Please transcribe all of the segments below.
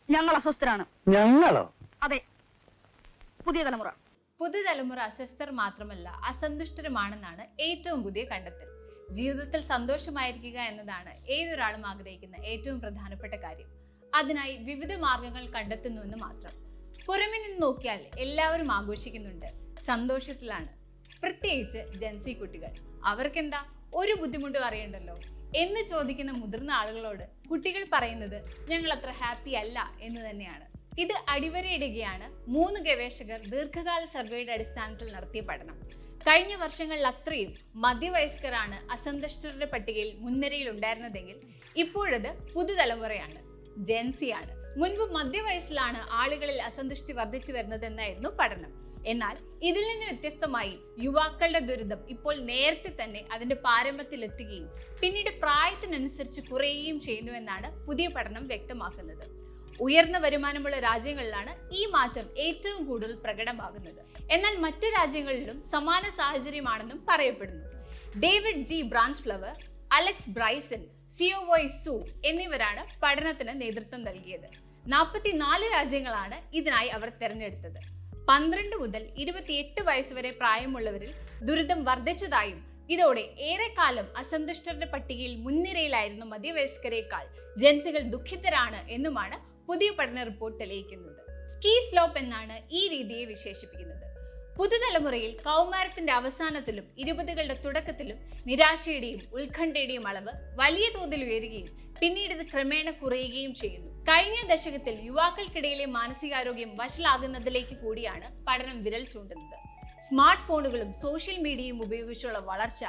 ഞങ്ങൾ അസ്വസ്ഥരാണ്. ഞങ്ങളോ? അതെ, പുതുതലമുറ അസ്വസ്ഥർ മാത്രമല്ല അസന്തുഷ്ടരുമാണെന്നാണ് ഏറ്റവും പുതിയ കണ്ടെത്തൽ. ജീവിതത്തിൽ സന്തോഷമായിരിക്കുക എന്നതാണ് ഏതൊരാളും ആഗ്രഹിക്കുന്ന ഏറ്റവും പ്രധാനപ്പെട്ട കാര്യം. അതിനായി വിവിധ മാർഗങ്ങൾ കണ്ടെത്തുന്നുവെന്ന് മാത്രം. പുറമെ നിന്ന് നോക്കിയാൽ എല്ലാവരും ആഘോഷിക്കുന്നുണ്ട്, സന്തോഷത്തിലാണ്. പ്രത്യേകിച്ച് ജെൻസി കുട്ടികൾ. അവർക്കെന്താ ഒരു ബുദ്ധിമുട്ടും അറിയണ്ടല്ലോ എന്ന് ചോദിക്കുന്ന മുതിർന്ന ആളുകളോട് കുട്ടികൾ പറയുന്നത് ഞങ്ങൾ അത്ര ഹാപ്പി അല്ല എന്ന് തന്നെയാണ്. ഇത് അടിവരയിടുകയാണ് 3 ഗവേഷകർ ദീർഘകാല സർവേയുടെ അടിസ്ഥാനത്തിൽ നടത്തിയ പഠനം. കഴിഞ്ഞ വർഷങ്ങളിൽ അത്രയും മധ്യവയസ്കരാണ് അസന്തുഷ്ടരുടെ പട്ടികയിൽ മുൻനിരയിൽ ഉണ്ടായിരുന്നതെങ്കിൽ ഇപ്പോഴത് പുതുതലമുറയാണ്, ജെൻസിയാണ്. മുൻപ് മധ്യവയസ്സിലാണ് ആളുകളിൽ അസന്തുഷ്ടി വർദ്ധിച്ചു വരുന്നതെന്നായിരുന്നു പഠനം. എന്നാൽ ഇതിൽ നിന്ന് വ്യത്യസ്തമായി യുവാക്കളുടെ ദുരിതം ഇപ്പോൾ നേരത്തെ തന്നെ അതിന്റെ പാരമ്യത്തിലെത്തുകയും പിന്നീട് പ്രായത്തിനനുസരിച്ച് കുറയുകയും ചെയ്യുന്നുവെന്നാണ് പുതിയ പഠനം വ്യക്തമാക്കുന്നത്. ഉയർന്ന വരുമാനമുള്ള രാജ്യങ്ങളിലാണ് ഈ മാറ്റം ഏറ്റവും കൂടുതൽ പ്രകടമാകുന്നത്. എന്നാൽ മറ്റു രാജ്യങ്ങളിലും സമാന സാഹചര്യമാണെന്നും പറയപ്പെടുന്നു. ഡേവിഡ് ജി ബ്രാൻസ്ഫ്ലവർ, അലക്സ് ബ്രൈസൺ, സിയോവോയ് സു എന്നിവരാണ് പഠനത്തിന് നേതൃത്വം നൽകിയത്. 44 രാജ്യങ്ങളാണ് ഇതിനായി അവർ തെരഞ്ഞെടുത്തത്. 12 മുതൽ 28 വയസ്സുവരെ പ്രായമുള്ളവരിൽ ദുരിതം വർദ്ധിച്ചതായും ഇതോടെ ഏറെക്കാലം അസന്തുഷ്ടരുടെ പട്ടികയിൽ മുൻനിരയിലായിരുന്നു മധ്യവയസ്കരേക്കാൾ ജെൻസികൾ ദുഃഖിതരാണ് എന്നുമാണ് പുതിയ പഠന റിപ്പോർട്ട് തെളിയിക്കുന്നത്. സ്കീ സ്ലോപ്പ് എന്നാണ് ഈ രീതിയെ വിശേഷിപ്പിക്കുന്നത്. പുതുതലമുറയിൽ കൗമാരത്തിന്റെ അവസാനത്തിലും 20കളുടെ തുടക്കത്തിലും നിരാശയുടെയും ഉത്കണ്ഠയുടെയും അളവ് വലിയ തോതിൽ ഉയരുകയും പിന്നീട് ഇത് ക്രമേണ കുറയുകയും ചെയ്യുന്നു. കഴിഞ്ഞ ദശകത്തിൽ യുവാക്കൾക്കിടയിലെ മാനസികാരോഗ്യം വഷളാകുന്നതിലേക്ക് കൂടിയാണ് പഠനം വിരൽ ചൂണ്ടുന്നത്. സ്മാർട്ട് ഫോണുകളും സോഷ്യൽ മീഡിയയും ഉപയോഗിച്ചുള്ള വളർച്ച,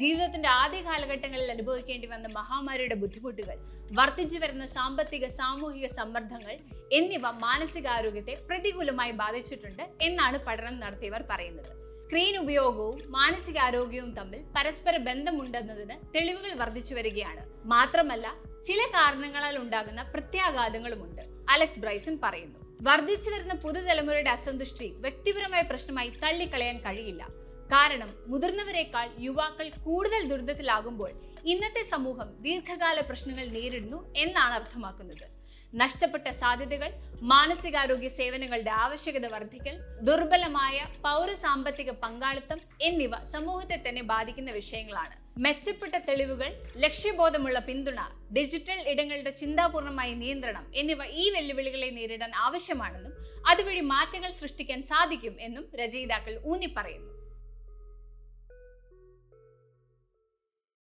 ജീവിതത്തിന്റെ ആദ്യ കാലഘട്ടങ്ങളിൽ അനുഭവിക്കേണ്ടി വന്ന മഹാമാരിയുടെ ബുദ്ധിമുട്ടുകൾ, വർദ്ധിച്ചു വരുന്ന സാമ്പത്തിക സാമൂഹിക സമ്മർദ്ദങ്ങൾ എന്നിവ മാനസികാരോഗ്യത്തെ പ്രതികൂലമായി ബാധിച്ചിട്ടുണ്ട് എന്നാണ് പഠനം നടത്തിയവർ പറയുന്നത്. സ്ക്രീൻ ഉപയോഗവും മാനസികാരോഗ്യവും തമ്മിൽ പരസ്പര ബന്ധമുണ്ടെന്നതിന് തെളിവുകൾ വർദ്ധിച്ചു വരികയാണ്. മാത്രമല്ല ചില കാരണങ്ങളാൽ ഉണ്ടാകുന്ന പ്രത്യാഘാതങ്ങളുമുണ്ട്, അലക്സ് ബ്രൈസൺ പറയുന്നു. വർദ്ധിച്ചു വരുന്ന പുതുതലമുറയുടെ അസന്തുഷ്ടി വ്യക്തിപരമായ പ്രശ്നമായി തള്ളിക്കളയാൻ കഴിയില്ല. കാരണം മുതിർന്നവരെക്കാൾ യുവാക്കൾ കൂടുതൽ ദുരിതത്തിലാകുമ്പോൾ ഇന്നത്തെ സമൂഹം ദീർഘകാല പ്രശ്നങ്ങൾ നേരിടുന്നു എന്നാണ് അർത്ഥമാക്കുന്നത്. നഷ്ടപ്പെട്ട സാധ്യതകൾ, മാനസികാരോഗ്യ സേവനങ്ങളുടെ ആവശ്യകത വർദ്ധിക്കൽ, ദുർബലമായ പൗരസാമ്പത്തിക പങ്കാളിത്തം എന്നിവ സമൂഹത്തെ തന്നെ ബാധിക്കുന്ന വിഷയങ്ങളാണ്. മെച്ചപ്പെട്ട തെളിവുകൾ, ലക്ഷ്യബോധമുള്ള പിന്തുണ, ഡിജിറ്റൽ ഇടങ്ങളുടെ ചിന്താപൂർണമായ നിയന്ത്രണം എന്നിവ ഈ വെല്ലുവിളികളെ നേരിടാൻ ആവശ്യമാണെന്നും അതുവഴി മാറ്റങ്ങൾ സൃഷ്ടിക്കാൻ സാധിക്കും എന്നും രചയിതാക്കൾ ഊന്നിപ്പറയുന്നു.